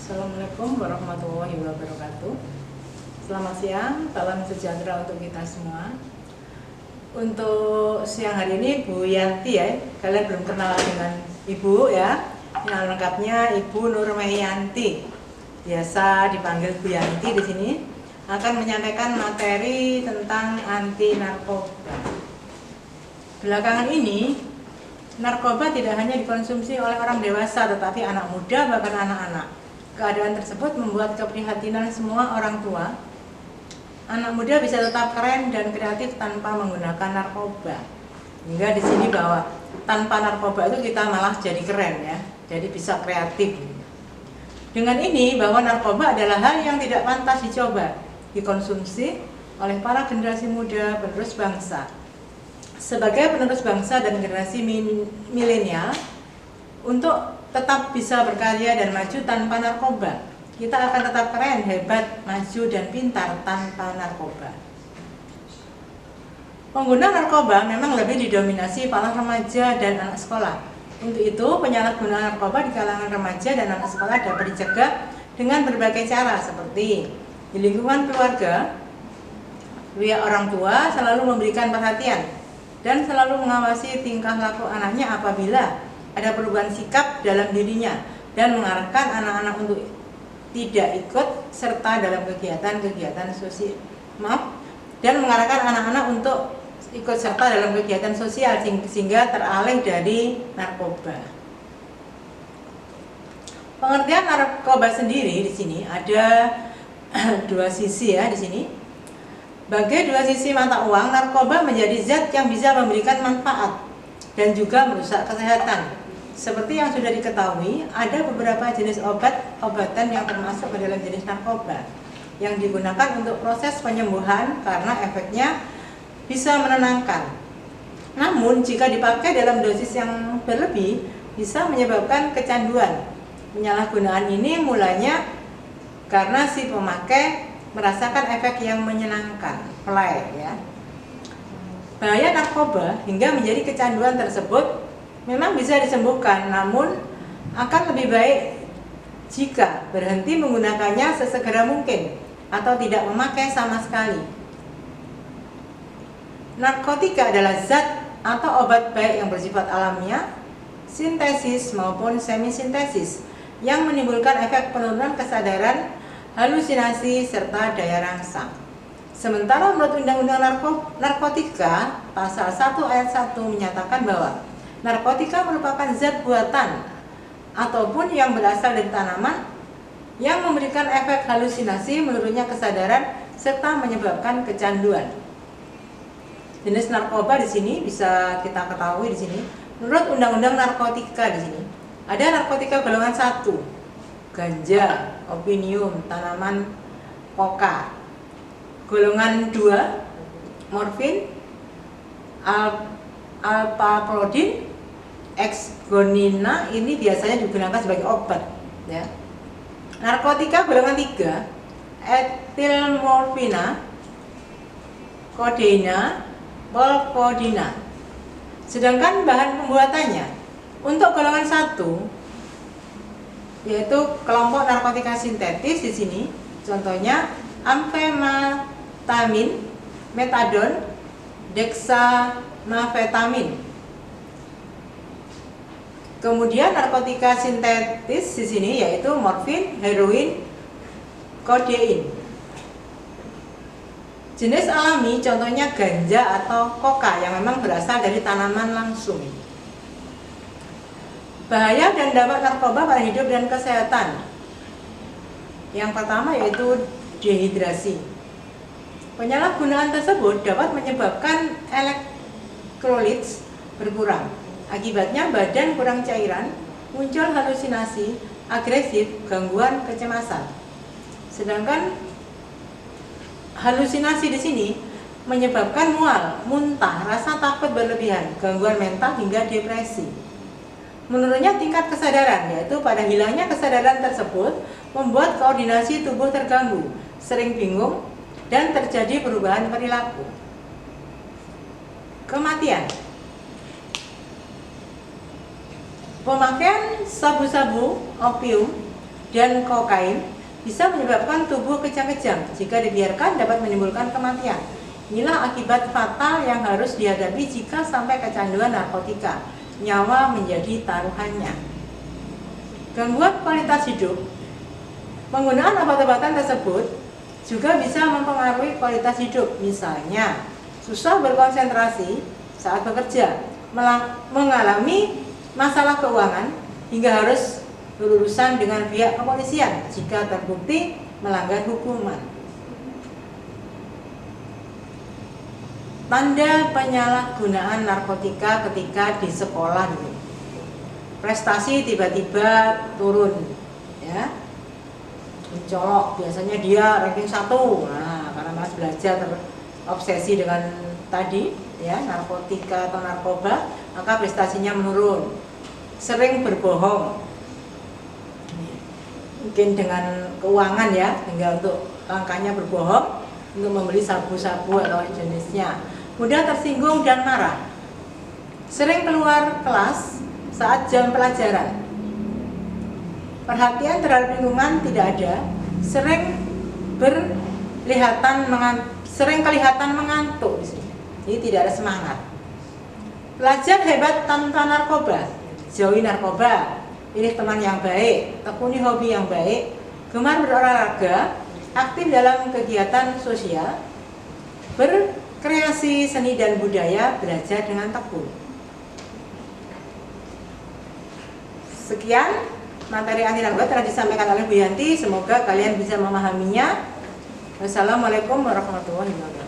Assalamualaikum warahmatullahi wabarakatuh. Selamat siang, salam sejahtera untuk kita semua. Untuk siang hari ini Bu Yanti ya, kalian belum kenal dengan Ibu ya. Nama lengkapnya Ibu Nurmayanti, biasa dipanggil Bu Yanti di sini, akan menyampaikan materi tentang anti narkoba. Belakangan ini, narkoba tidak hanya dikonsumsi oleh orang dewasa, tetapi anak muda bahkan anak-anak. Keadaan tersebut membuat keprihatinan semua orang tua. Anak muda bisa tetap keren dan kreatif tanpa menggunakan narkoba. Hingga di sini bahwa tanpa narkoba itu kita malah jadi keren ya, jadi bisa kreatif. Dengan ini bahwa narkoba adalah hal yang tidak pantas dicoba, dikonsumsi oleh para generasi muda penerus bangsa. Sebagai penerus bangsa dan generasi milenial, untuk tetap bisa berkarya dan maju tanpa narkoba, kita akan tetap keren, hebat, maju, dan pintar tanpa narkoba. Pengguna narkoba memang lebih didominasi para remaja dan anak sekolah. Untuk itu, penyalahgunaan narkoba di kalangan remaja dan anak sekolah dapat dicegah dengan berbagai cara, seperti di lingkungan keluarga, pihak orang tua selalu memberikan perhatian dan selalu mengawasi tingkah laku anaknya apabila ada perubahan sikap dalam dirinya, dan mengarahkan anak-anak untuk tidak ikut serta dalam kegiatan sosial. Dan mengarahkan anak-anak untuk ikut serta dalam kegiatan sosial sehingga teralih dari narkoba. Pengertian narkoba sendiri di sini ada dua sisi ya di sini. Bagai dua sisi mata uang, narkoba menjadi zat yang bisa memberikan manfaat dan juga merusak kesehatan. Seperti yang sudah diketahui, ada beberapa jenis obat-obatan yang termasuk ke dalam jenis narkoba yang digunakan untuk proses penyembuhan karena efeknya bisa menenangkan. Namun, jika dipakai dalam dosis yang berlebih, bisa menyebabkan kecanduan. Penyalahgunaan ini mulanya karena si pemakai merasakan efek yang menyenangkan, play ya. Bahaya narkoba hingga menjadi kecanduan tersebut memang bisa disembuhkan, namun akan lebih baik jika berhenti menggunakannya sesegera mungkin atau tidak memakai sama sekali. Narkotika adalah zat atau obat baik yang bersifat alamiah, sintesis maupun semi-sintesis, yang menimbulkan efek penurunan kesadaran, halusinasi, serta daya rangsang. Sementara menurut Undang-Undang Narkotika, Pasal 1 Ayat 1 menyatakan bahwa narkotika merupakan zat buatan ataupun yang berasal dari tanaman yang memberikan efek halusinasi, menurunnya kesadaran, serta menyebabkan kecanduan. Jenis narkoba di sini bisa kita ketahui di sini. Menurut Undang-Undang Narkotika di sini ada narkotika golongan 1, ganja, opium, tanaman koka. Golongan 2, morfin, alpaprodin, exgonina, ini biasanya digunakan sebagai obat ya. Narkotika golongan 3, etilmorfina, kodeina, polkodina. Sedangkan bahan pembuatannya untuk golongan 1 yaitu kelompok narkotika sintetis di sini, contohnya amfetamin, metadon, dexamfetamin. Kemudian narkotika sintetis di sini yaitu morfin, heroin, kodein. Jenis alami contohnya ganja atau koka yang memang berasal dari tanaman langsung. Bahaya dan dampak narkoba pada hidup dan kesehatan. Yang pertama yaitu dehidrasi. Penyalahgunaan tersebut dapat menyebabkan elektrolit berkurang. Akibatnya badan kurang cairan, muncul halusinasi, agresif, gangguan kecemasan. Sedangkan halusinasi di sini menyebabkan mual, muntah, rasa takut berlebihan, gangguan mental hingga depresi. Menurunnya tingkat kesadaran, yaitu pada hilangnya kesadaran tersebut membuat koordinasi tubuh terganggu, sering bingung, dan terjadi perubahan perilaku. Kematian. Pemakaian sabu-sabu, opium, dan kokain bisa menyebabkan tubuh kejang-kejang. Jika dibiarkan dapat menimbulkan kematian. Inilah akibat fatal yang harus dihadapi jika sampai kecanduan narkotika. Nyawa menjadi taruhannya. Gangguan kualitas hidup. Penggunaan obat-obatan tersebut juga bisa mempengaruhi kualitas hidup. Misalnya, susah berkonsentrasi saat bekerja, mengalami masalah keuangan, hingga harus berurusan dengan pihak kepolisian jika terbukti melanggar hukuman. Tanda penyalahgunaan narkotika ketika di sekolah dulu. Prestasi tiba-tiba turun, ya. Mencolok, biasanya dia ranking 1. Nah, karena malas belajar, terobsesi dengan tadi, ya, narkotika atau narkoba, maka prestasinya menurun. Sering berbohong, mungkin dengan keuangan, ya, hingga untuk langkahnya berbohong untuk membeli sabu-sabu atau jenisnya. Mudah tersinggung dan marah. Sering keluar kelas saat jam pelajaran. Perhatian terhadap lingkungan tidak ada. Sering kelihatan mengantuk di sini. Jadi tidak ada semangat. Belajar hebat tanpa narkoba. Jauhi narkoba. Pilih teman yang baik, tekuni hobi yang baik, gemar berolahraga, aktif dalam kegiatan sosial, berkreasi seni dan budaya, belajar dengan tekun. Sekian materi anti narkoba telah disampaikan oleh Bu Yanti. Semoga kalian bisa memahaminya. Wassalamualaikum warahmatullahi wabarakatuh.